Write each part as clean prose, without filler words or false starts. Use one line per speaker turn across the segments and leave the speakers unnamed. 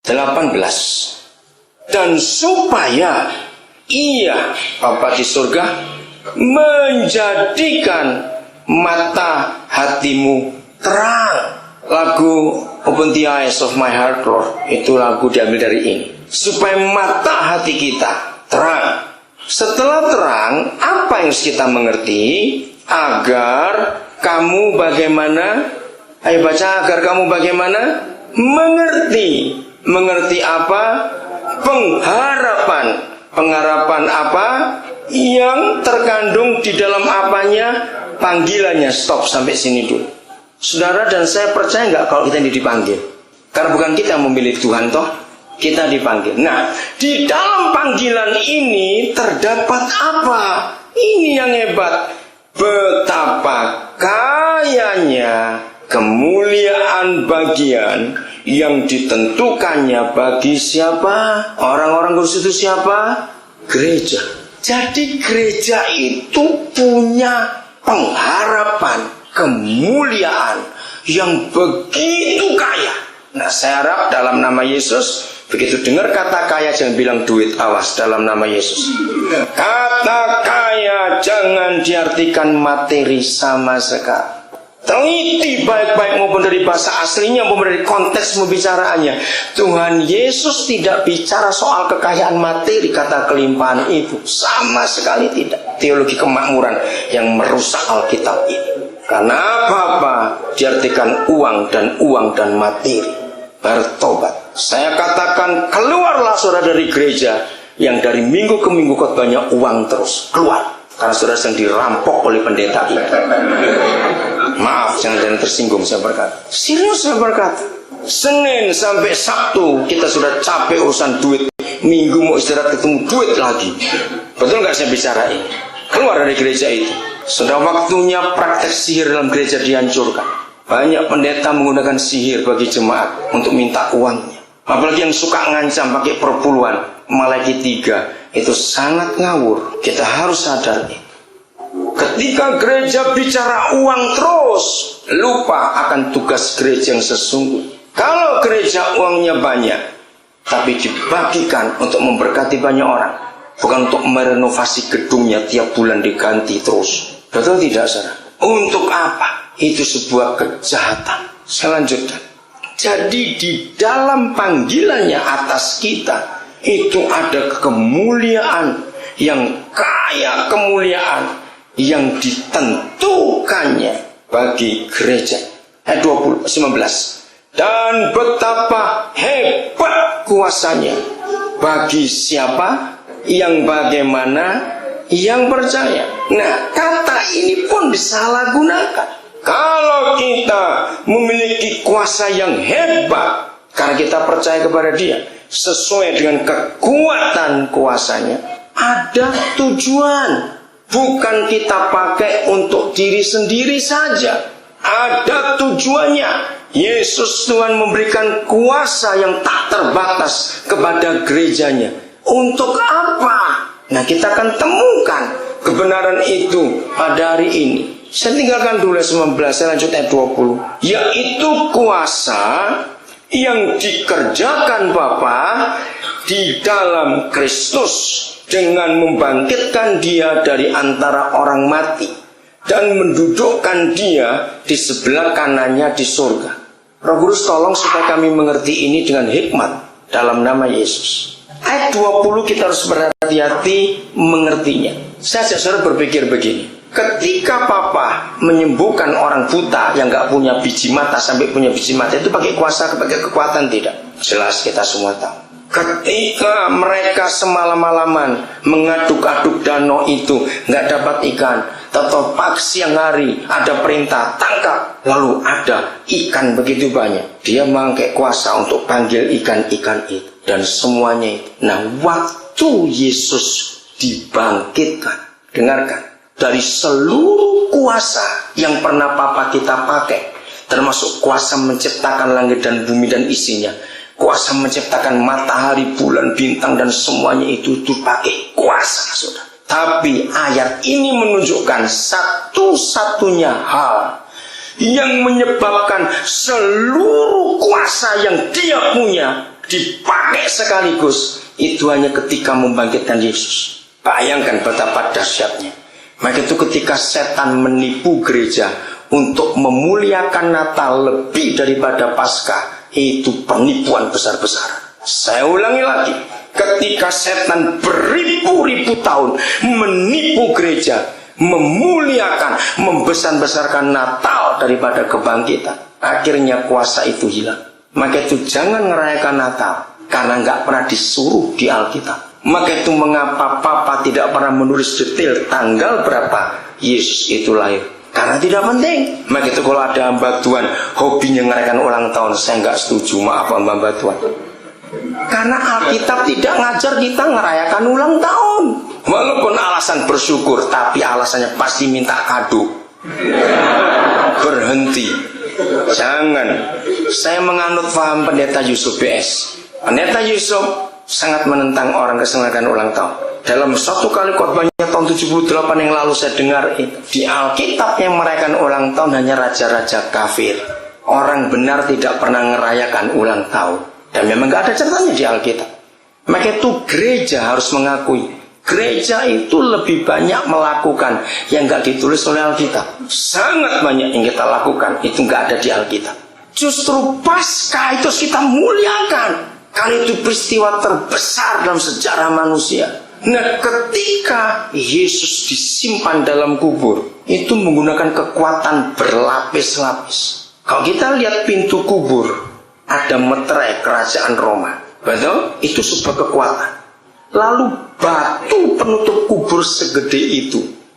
18. Dan supaya Ia, Bapa di surga, menjadikan mata hatimu terang. Lagu Open the Eyes of My Heart, Lord, itu lagu diambil dari ini. Supaya mata hati kita terang. Setelah terang, apa yang harus kita mengerti? Agar kamu bagaimana? Ayo baca, agar kamu bagaimana? Mengerti. Mengerti apa? Pengharapan. Pengharapan apa? Yang terkandung di dalam apanya? Panggilannya. Stop sampai sini dulu. Saudara dan saya percaya nggak kalau kita ini dipanggil? Karena bukan kita yang memilih Tuhan toh, kita dipanggil. Nah, di dalam panggilan ini terdapat apa? Ini yang hebat. Betapa kayanya kemuliaan bagian yang ditentukannya bagi siapa? Orang-orang kudus itu siapa? Gereja. Jadi gereja itu punya pengharapan kemuliaan yang begitu kaya. Nah, saya harap dalam nama Yesus, begitu dengar kata kaya jangan bilang duit, awas dalam nama Yesus. Kata kaya jangan diartikan materi sama sekali. Teliti baik-baik maupun dari bahasa aslinya maupun dari konteks pembicaraannya. Tuhan Yesus tidak bicara soal kekayaan materi, kata kelimpahan itu. Sama sekali tidak. Teologi kemakmuran yang merusak Alkitab ini. Karena apa-apa diartikan uang dan materi. Bertobat. Saya katakan keluarlah saudara dari gereja yang dari minggu ke minggu khotbahnya uang terus. Keluar. Karena saudara sedang dirampok oleh pendeta itu. Maaf, jangan tersinggung saya berkata. Serius saya berkata. Senin sampai Sabtu kita sudah capek urusan duit. Minggu mau istirahat ketemu duit lagi. Betul nggak saya bicara ini? Keluar dari gereja itu. Sudah waktunya praktek sihir dalam gereja dihancurkan. Banyak pendeta menggunakan sihir bagi jemaat untuk minta uangnya. Apalagi yang suka ngancam pakai perpuluhan. Malaikat 3 itu sangat ngawur. Kita harus sadar ini. Ketika gereja bicara uang terus, lupa akan tugas gereja yang sesungguhnya. Kalau gereja uangnya banyak, tapi dibagikan untuk memberkati banyak orang, bukan untuk merenovasi gedungnya tiap bulan diganti terus. Betul tidak, saudara? Untuk apa? Itu sebuah kejahatan. Saya lanjutkan. Jadi di dalam panggilannya atas kita, itu ada kemuliaan yang kaya kemuliaan yang ditentukannya bagi gereja. Ayat 19. Dan betapa hebat kuasanya bagi siapa? Yang bagaimana? Yang percaya. Nah, kata ini pun disalahgunakan. Kalau kita memiliki kuasa yang hebat karena kita percaya kepada Dia sesuai dengan kekuatan kuasanya, ada tujuan. Bukan kita pakai untuk diri sendiri saja. Ada tujuannya. Yesus Tuhan memberikan kuasa yang tak terbatas kepada gerejanya. Untuk apa? Nah, kita akan temukan kebenaran itu pada hari ini. Saya tinggalkan dulu 19, saya lanjut ayat 20. Yaitu kuasa yang dikerjakan Bapa di dalam Kristus dengan membangkitkan Dia dari antara orang mati dan mendudukkan Dia di sebelah kanannya di surga. Roh Kudus tolong supaya kami mengerti ini dengan hikmat dalam nama Yesus. Ayat 20 kita harus berhati-hati mengertinya. Saya ajak saudara berpikir begini. Ketika Papa menyembuhkan orang buta yang gak punya biji mata sampai punya biji mata, itu pakai kuasa, pakai kekuatan tidak? Jelas kita semua tahu. Ketika mereka semalam-malaman mengaduk-aduk danau itu gak dapat ikan, tetap pagi siang hari ada perintah tangkap, lalu ada ikan begitu banyak. Dia memakai kuasa untuk panggil ikan-ikan itu dan semuanya itu. Nah, waktu Yesus dibangkitkan, dengarkan, dari seluruh kuasa yang pernah Papa kita pakai, termasuk kuasa menciptakan langit dan bumi dan isinya, kuasa menciptakan matahari, bulan, bintang dan semuanya itu dipakai kuasa, saudara. Tapi ayat ini menunjukkan satu-satunya hal yang menyebabkan seluruh kuasa yang Dia punya dipakai sekaligus, itu hanya ketika membangkitkan Yesus. Bayangkan betapa dahsyatnya. Maka itu ketika setan menipu gereja untuk memuliakan Natal lebih daripada Paskah, itu penipuan besar-besaran. Saya ulangi lagi, ketika setan beribu-ribu tahun menipu gereja, memuliakan, membesar-besarkan Natal daripada kebangkitan, akhirnya kuasa itu hilang. Maka itu jangan ngerayakan Natal karena nggak pernah disuruh di Alkitab. Maka itu mengapa Papa tidak pernah menulis detail tanggal berapa Yesus itu lahir? Karena tidak penting. Maka itu kalau ada hamba Tuhan hobinya ngerayakan ulang tahun, saya nggak setuju. Maaf hamba Tuhan. Karena Alkitab tidak ngajar kita ngerayakan ulang tahun. Walaupun alasan bersyukur, tapi alasannya pasti minta kado. Berhenti. Jangan. Saya menganut paham Pendeta Yusuf BS. Pendeta Yusuf sangat menentang orang kesenangan ulang tahun. Dalam satu kali khotbahnya tahun 78 yang lalu saya dengar itu, di Alkitab yang merayakan ulang tahun hanya raja-raja kafir. Orang benar tidak pernah merayakan ulang tahun. Dan memang gak ada ceritanya di Alkitab. Maka itu gereja harus mengakui, gereja itu lebih banyak melakukan yang gak ditulis oleh Alkitab. Sangat banyak yang kita lakukan itu gak ada di Alkitab. Justru Paskah itu kita muliakan. Karena itu peristiwa terbesar dalam sejarah manusia. Nah, ketika Yesus disimpan dalam kubur, itu menggunakan kekuatan berlapis-lapis. Kalau kita lihat pintu kubur, ada meterai kerajaan Roma. Betul? Itu sebuah kekuatan. Lalu batu penutup kubur segede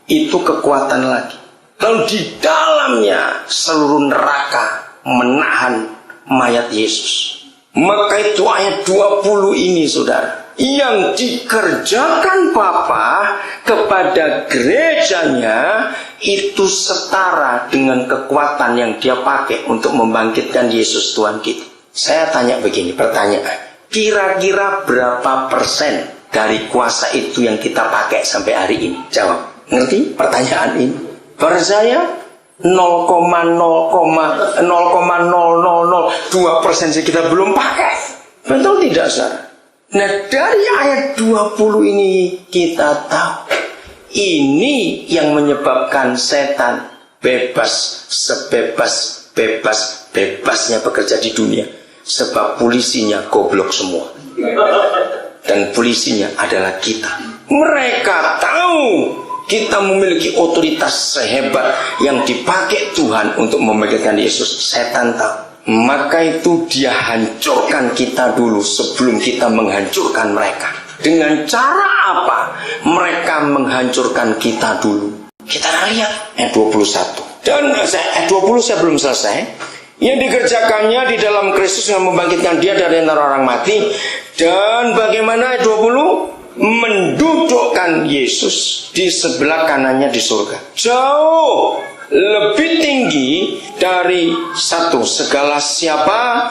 itu kekuatan lagi. Lalu di dalamnya seluruh neraka menahan mayat Yesus. Maka itu ayat 20 ini saudara, yang dikerjakan Bapa kepada gerejanya itu setara dengan kekuatan yang dia pakai untuk membangkitkan Yesus Tuhan kita. Saya tanya begini, pertanyaan, kira-kira berapa persen dari kuasa itu yang kita pakai sampai hari ini? Jawab. Ngerti pertanyaan ini? Percaya 0,00002% saja kita belum pakai. Betul tidak, saudara? Nah, dari ayat 20 ini kita tahu ini yang menyebabkan setan bebas, sebebas-bebasnya bekerja di dunia. Sebab polisinya goblok semua. Dan polisinya adalah kita. Mereka tahu kita memiliki otoritas sehebat yang dipakai Tuhan untuk membangkitkan Yesus. Setan tahu. Maka itu dia hancurkan kita dulu sebelum kita menghancurkan mereka. Dengan cara apa? Mereka menghancurkan kita dulu. Kita lihat ayat 21. Dan ayat 20 saya belum selesai. Yang dikerjakannya di dalam Kristus yang membangkitkan dia dari antara orang mati. Dan bagaimana ayat 20? Mendudukkan Yesus di sebelah kanannya di surga. Jauh lebih tinggi dari segala siapa?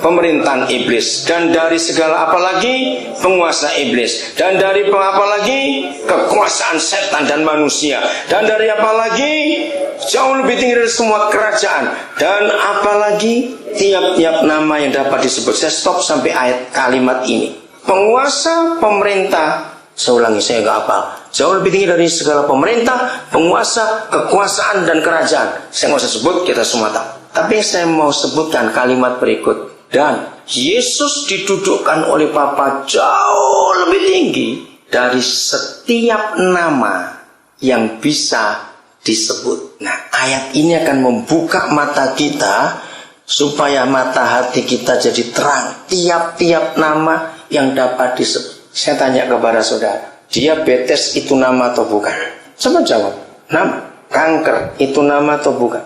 Pemerintahan iblis. Dan dari segala apa lagi? Penguasa iblis. Dan dari apa lagi? Kekuasaan setan dan manusia. Dan dari apa lagi? Jauh lebih tinggi dari semua kerajaan. Dan apalagi tiap-tiap nama yang dapat disebut. Saya stop sampai ayat kalimat ini. Penguasa, pemerintah, saya ulangi, saya nggak hafal. Jauh lebih tinggi dari segala pemerintah, penguasa, kekuasaan, dan kerajaan. Saya nggak usah sebut, kita semua tahu. Tapi saya mau sebutkan kalimat berikut. Dan Yesus didudukkan oleh Bapa jauh lebih tinggi dari setiap nama yang bisa disebut. Nah, ayat ini akan membuka mata kita supaya mata hati kita jadi terang. Tiap-tiap nama yang dapat disebut. Saya tanya kepada saudara, diabetes itu nama atau bukan? Coba jawab. Nama. Kanker itu nama atau bukan?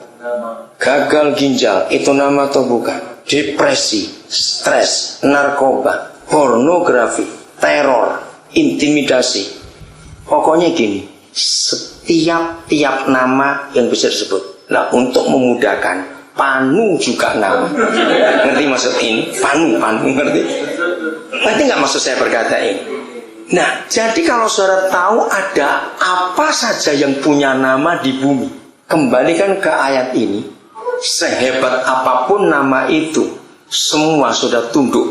Gagal ginjal itu nama atau bukan? Depresi, stres, narkoba, pornografi, teror, intimidasi. Pokoknya gini, setiap nama yang bisa disebut. Nah, untuk memudahkan, Panu juga nama. Ngerti maksud ini? Panu ngerti? Ngerti nggak maksud saya berkata ini? Nah, jadi kalau saudara tahu ada apa saja yang punya nama di bumi, kembalikan ke ayat ini. Sehebat apapun nama itu, semua sudah tunduk